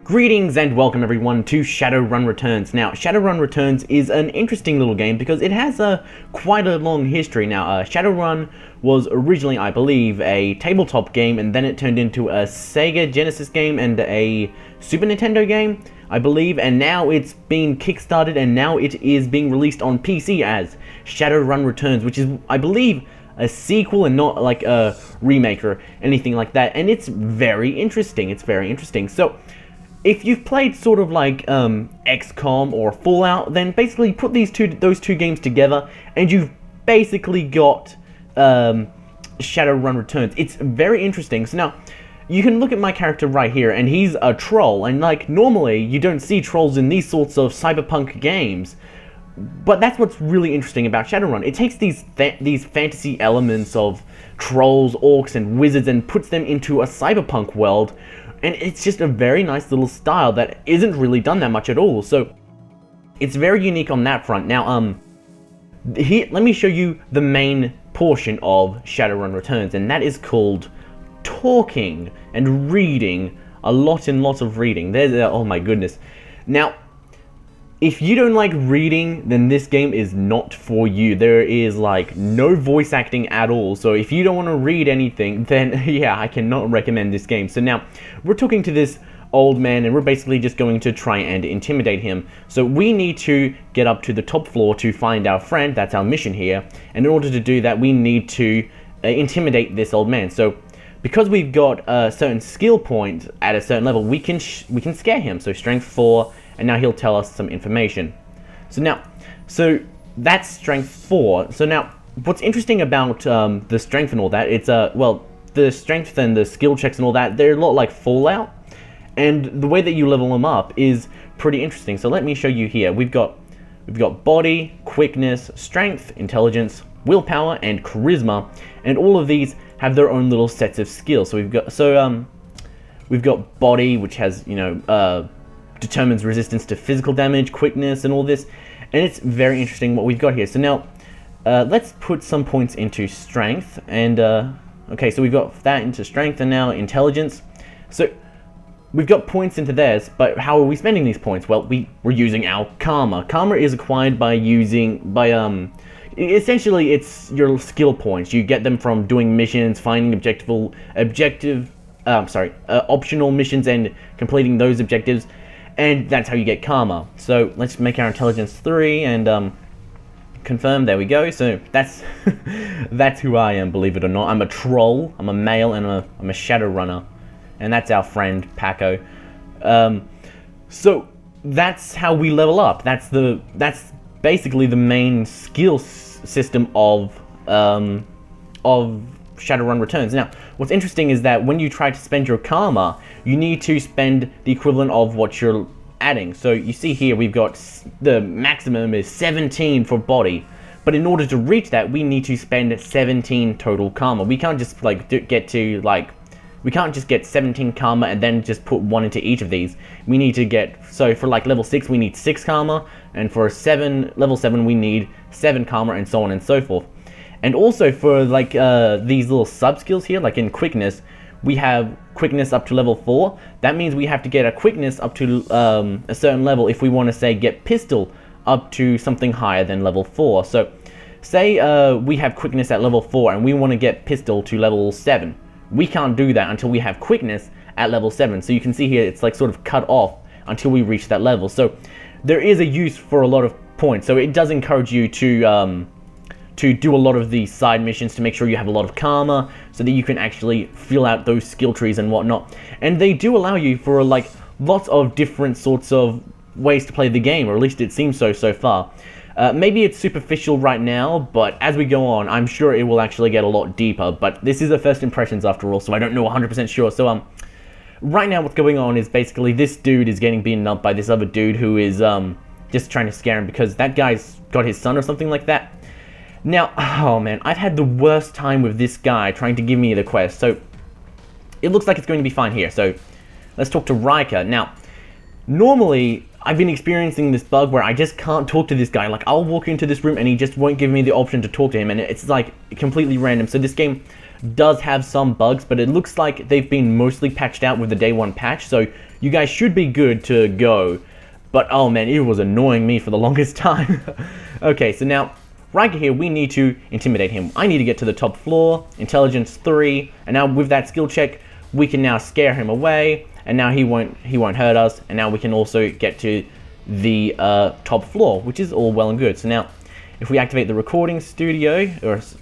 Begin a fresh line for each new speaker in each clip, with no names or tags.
Greetings and welcome everyone to Shadowrun Returns. Now, Shadowrun Returns is an interesting little game because it has quite a long history. Now, Shadowrun was originally, I believe, a tabletop game, and then it turned into a Sega Genesis game and a Super Nintendo game, I believe, and now it's been kickstarted and now it is being released on PC as Shadowrun Returns, which is, I believe, a sequel and not like a remake or anything like that, and it's very interesting. So, if you've played sort of like XCOM or Fallout, then basically put those two games together, and you've basically got Shadowrun Returns. It's very interesting. So now, you can look at my character right here, and he's a troll, and like normally you don't see trolls in these sorts of cyberpunk games. But that's what's really interesting about Shadowrun. It takes these fantasy elements of trolls, orcs, and wizards and puts them into a cyberpunk world, and it's just a very nice little style that isn't really done that much at all. So it's very unique on that front. Now, here, let me show you the main portion of Shadowrun Returns, and that is called talking and reading. A lot and lots of reading. There's oh my goodness. Now, if you don't like reading, then this game is not for you. There is like no voice acting at all. So if you don't want to read anything, then yeah, I cannot recommend this game. So now, we're talking to this old man and we're basically just going to try and intimidate him. So we need to get up to the top floor to find our friend. That's our mission here. And in order to do that, we need to intimidate this old man. So because we've got a certain skill point at a certain level, we can scare him. So strength 4. And now he'll tell us some information. So that's strength 4. So now, what's interesting about the strength and all that, it's well, the strength and the skill checks and all that, they're a lot like Fallout, and the way that you level them up is pretty interesting. So let me show you here. We've got body, quickness, strength, intelligence, willpower, and charisma, and all of these have their own little sets of skills. So we've got body, which has determines resistance to physical damage, quickness, and all this, and it's very interesting what we've got here. So now, let's put some points into strength, and okay, so we've got that into strength, and now intelligence. So we've got points into theirs, but how are we spending these points? Well, we're using our karma. Karma is acquired by essentially it's your skill points. You get them from doing missions, finding optional missions, and completing those objectives. And that's how you get karma. So let's make our intelligence 3 and confirm. There we go. So that's that's who I am, believe it or not. I'm a troll. I'm a male, and I'm a shadow runner. And that's our friend Paco. So that's how we level up. That's basically the main skill system of Shadowrun Returns. Now, what's interesting is that when you try to spend your karma, you need to spend the equivalent of what you're adding. So you see here, we've got the maximum is 17 for body, but in order to reach that, we need to spend 17 total karma. We can't just we can't just get 17 karma and then just put 1 into each of these. We need to get, so for like level 6, we need 6 karma, and for level 7, we need 7 karma, and so on and so forth. And also for like these little sub skills here, like in quickness, we have quickness up to level 4. That means we have to get a quickness up to a certain level if we want to say get pistol up to something higher than level 4. So say we have quickness at level 4 and we want to get pistol to level 7. We can't do that until we have quickness at level 7. So you can see here it's like sort of cut off until we reach that level. So there is a use for a lot of points. So it does encourage you to do a lot of these side missions to make sure you have a lot of karma so that you can actually fill out those skill trees and whatnot. And they do allow you for like lots of different sorts of ways to play the game, or at least it seems so far. Maybe it's superficial right now, but as we go on, I'm sure it will actually get a lot deeper. But this is the first impressions after all, so I don't know 100% sure. So right now what's going on is basically this dude is getting beaten up by this other dude who is just trying to scare him because that guy's got his son or something like that. Now, oh man, I've had the worst time with this guy trying to give me the quest, so it looks like it's going to be fine here. So let's talk to Riker. Now, normally, I've been experiencing this bug where I just can't talk to this guy. Like, I'll walk into this room and he just won't give me the option to talk to him, and it's like completely random. So this game does have some bugs, but it looks like they've been mostly patched out with the day 1 patch, so you guys should be good to go. But oh man, it was annoying me for the longest time. Okay, so now right here we need to intimidate him. I need to get to the top floor, intelligence 3, and now with that skill check we can now scare him away, and now he won't hurt us, and now we can also get to the top floor, which is all well and good. So now if we activate the recording studio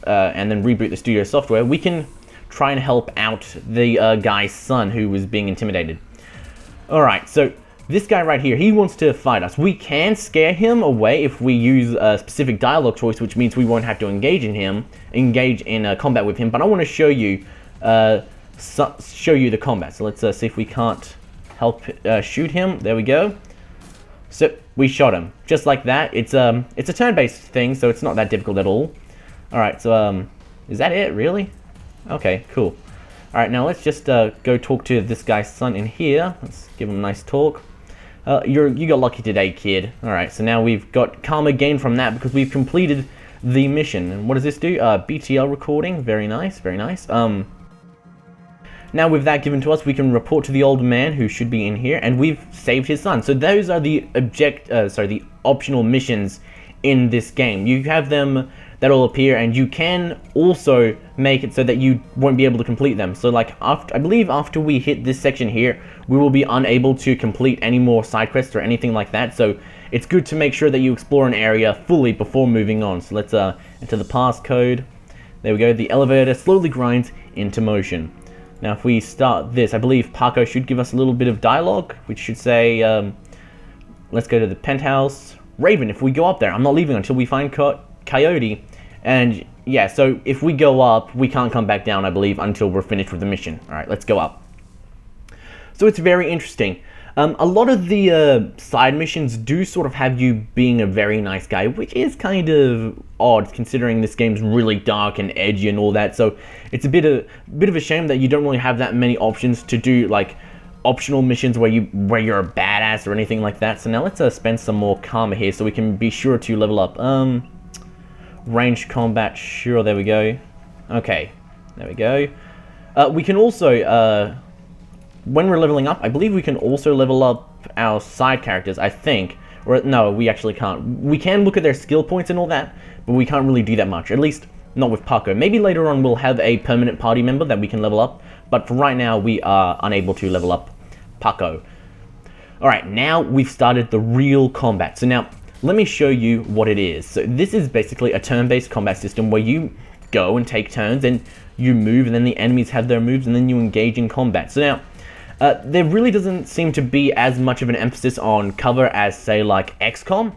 and then reboot the studio software, we can try and help out the guy's son who was being intimidated. Alright, so this guy right here, he wants to fight us. We can scare him away if we use a specific dialogue choice, which means we won't have to engage in combat with him. But I want to show you the combat. So let's see if we can't help shoot him. There we go. So we shot him just like that. It's a turn-based thing, so it's not that difficult at all. All right, so is that it really? Okay, cool. All right, now let's just go talk to this guy's son in here. Let's give him a nice talk. You got lucky today, kid. All right, so now we've got karma gained from that because we've completed the mission. And what does this do? BTL recording. Very nice, very nice. Now with that given to us, we can report to the old man who should be in here, and we've saved his son. So those are the the optional missions in this game. You have them that'll appear, and you can also make it so that you won't be able to complete them. So like I believe after we hit this section here, we will be unable to complete any more side quests or anything like that. So it's good to make sure that you explore an area fully before moving on. So let's enter the passcode. There we go. The elevator slowly grinds into motion. Now if we start this, I believe Paco should give us a little bit of dialogue, which should say, let's go to the penthouse. Raven, if we go up there, I'm not leaving until we find Coyote. And yeah, so if we go up, we can't come back down, I believe, until we're finished with the mission. Alright, let's go up. So it's very interesting. A lot of the side missions do sort of have you being a very nice guy, which is kind of odd considering this game's really dark and edgy and all that. So it's a bit of a shame that you don't really have that many options to do like optional missions where you're a badass or anything like that. So now let's spend some more karma here so we can be sure to level up. Ranged combat, sure, there we go. Okay, there we go. We can also when we're leveling up, I believe we can also level up our side characters, I think. Or no, we actually can't. We can look at their skill points and all that, but we can't really do that much. At least not with Paco. Maybe later on we'll have a permanent party member that we can level up, but for right now we are unable to level up Paco. Alright, now we've started the real combat. So now, let me show you what it is. So this is basically a turn-based combat system where you go and take turns and you move, and then the enemies have their moves, and then you engage in combat. So now, there really doesn't seem to be as much of an emphasis on cover as, say, like XCOM,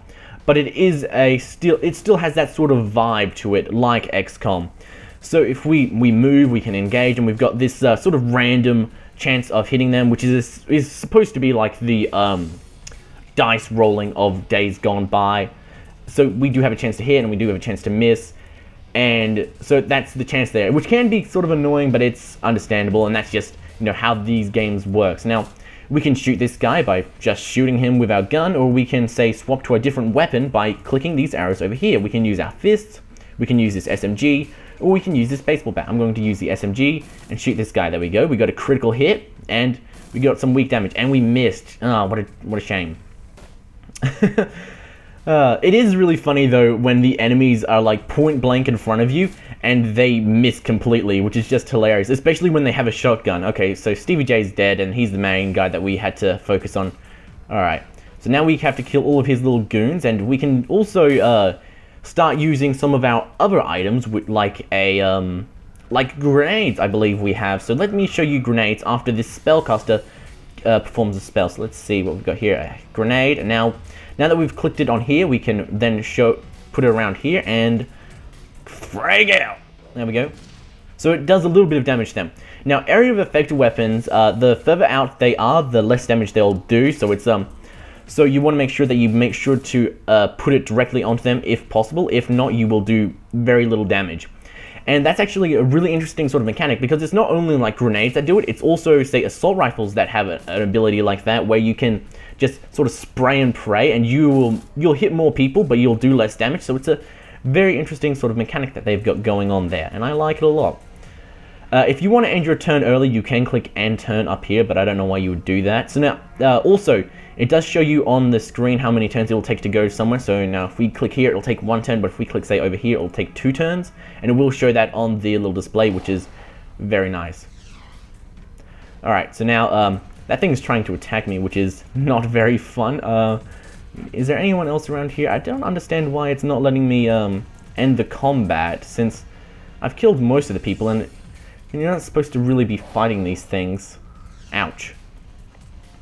but it still has that sort of vibe to it, like XCOM. So if we move, we can engage, and we've got this sort of random chance of hitting them, which is supposed to be like the dice rolling of Days Gone By. So we do have a chance to hit, and we do have a chance to miss, and so that's the chance there, which can be sort of annoying, but it's understandable, and that's just, you know, how these games work. So now we can shoot this guy by just shooting him with our gun, or we can, say, swap to a different weapon by clicking these arrows over here. We can use our fists, we can use this SMG, or we can use this baseball bat. I'm going to use the SMG and shoot this guy. There we go. We got a critical hit, and we got some weak damage, and we missed. Oh, what a shame. It is really funny though when the enemies are like point blank in front of you and they miss completely, which is just hilarious, especially when they have a shotgun. Okay, so Stevie J's dead, and he's the main guy that we had to focus on. Alright, so now we have to kill all of his little goons, and we can also start using some of our other items with like grenades, I believe we have. So let me show you grenades after this spellcaster performs a spell. So let's see what we've got here. A grenade, and now that we've clicked it on here, we can then put it around here and frag out. There we go. So it does a little bit of damage to them. Now, area of effect weapons, the further out they are, the less damage they'll do. So it's so you want to make sure that you make sure to put it directly onto them if possible. If not, you will do very little damage. And that's actually a really interesting sort of mechanic, because it's not only like grenades that do it, it's also, say, assault rifles that have an ability like that, where you can just sort of spray and pray, and you'll hit more people, but you'll do less damage. So it's a very interesting sort of mechanic that they've got going on there, and I like it a lot. If you want to end your turn early, you can click end turn up here, but I don't know why you would do that. So now, also, it does show you on the screen how many turns it will take to go somewhere. So now if we click here, it'll take 1 turn, but if we click, say, over here, it'll take 2 turns. And it will show that on the little display, which is very nice. Alright, so now, that thing is trying to attack me, which is not very fun. Is there anyone else around here? I don't understand why it's not letting me end the combat, since I've killed most of the people, and you're not supposed to really be fighting these things. Ouch.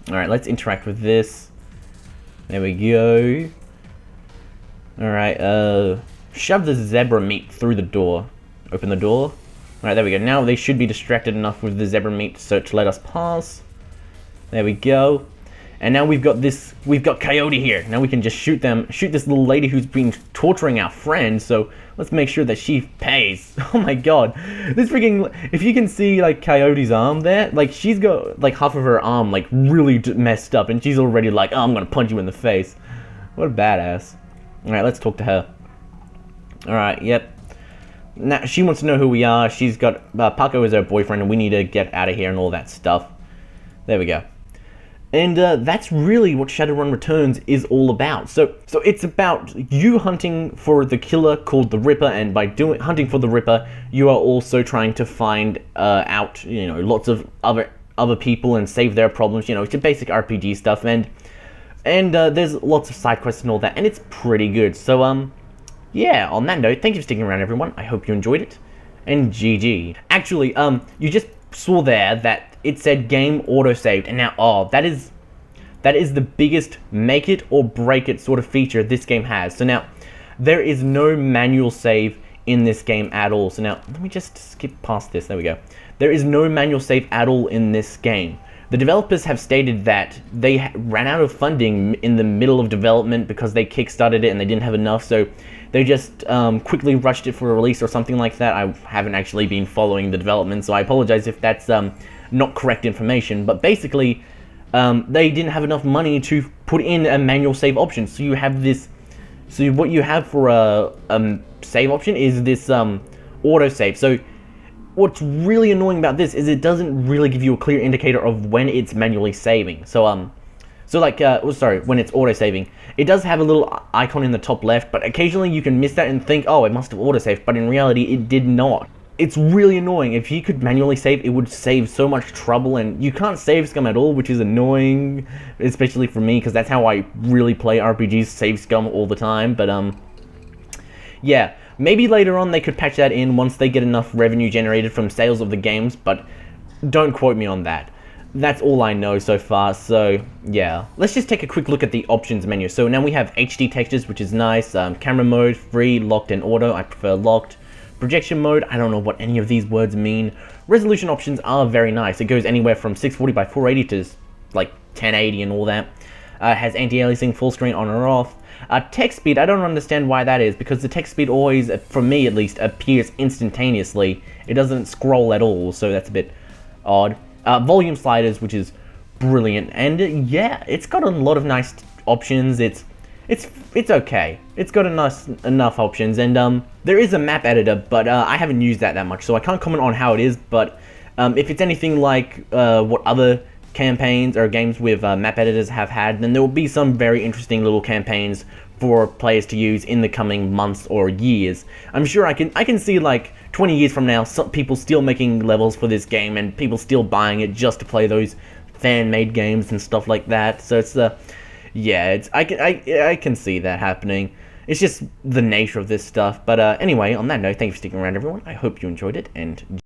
Alright, let's interact with this. There we go. Alright, shove the zebra meat through the door. Open the door. Alright, there we go. Now they should be distracted enough with the zebra meat so to let us pass. There we go. And now we've got Coyote here. Now we can just shoot this little lady who's been torturing our friend, so let's make sure that she pays. Oh my god. This freaking, if you can see like Coyote's arm there, like she's got like half of her arm like really messed up and she's already like, oh, I'm gonna punch you in the face. What a badass. Alright, let's talk to her. Alright, yep. Now she wants to know who we are. She's got, Paco is her boyfriend and we need to get out of here and all that stuff. There we go. And that's really what Shadowrun Returns is all about. So it's about you hunting for the killer called the Ripper, and by hunting for the Ripper, you are also trying to find out, you know, lots of other people and save their problems. You know, it's your basic RPG stuff, and there's lots of side quests and all that, and it's pretty good. So yeah. On that note, thank you for sticking around, everyone. I hope you enjoyed it, and GG. Actually, you just saw there that it said game autosaved, and now, oh, that is the biggest make it or break it sort of feature this game has. So now, there is no manual save in this game at all. So now, let me just skip past this, there we go. There is no manual save at all in this game. The developers have stated that they ran out of funding in the middle of development because they kickstarted it and they didn't have enough, so they just quickly rushed it for a release or something like that. I haven't actually been following the development, so I apologize if that's not correct information, but basically they didn't have enough money to put in a manual save option. So you have this, so what you have for a save option is this autosave. So what's really annoying about this is it doesn't really give you a clear indicator of when it's manually saving. So when it's auto-saving. It does have a little icon in the top left, but occasionally you can miss that and think, oh, it must have auto-saved, but in reality it did not. It's really annoying. If you could manually save, it would save so much trouble, and you can't save scum at all, which is annoying, especially for me, because that's how I really play RPGs, save scum all the time. But yeah, maybe later on they could patch that in once they get enough revenue generated from sales of the games, but don't quote me on that. That's all I know so far, so yeah. Let's just take a quick look at the options menu. So now we have HD textures, which is nice, camera mode, free, locked and auto, I prefer locked. Projection mode, I don't know what any of these words mean. Resolution options are very nice. It goes anywhere from 640 by 480 to like 1080 and all that. Has anti-aliasing, full screen on or off. Text speed, I don't understand why that is, because the text speed always, for me at least, appears instantaneously. It doesn't scroll at all, so that's a bit odd. Volume sliders, which is brilliant, and yeah, it's got a lot of nice options. It's okay. It's got enough options, and there is a map editor, but I haven't used that much, so I can't comment on how it is. But if it's anything like what other campaigns or games with map editors have had, then there will be some very interesting little campaigns for players to use in the coming months or years. I'm sure I can see like 20 years from now, some people still making levels for this game and people still buying it just to play those fan-made games and stuff like that. So it's yeah, I can see that happening. It's just the nature of this stuff. But anyway, on that note, thank you for sticking around, everyone. I hope you enjoyed it, and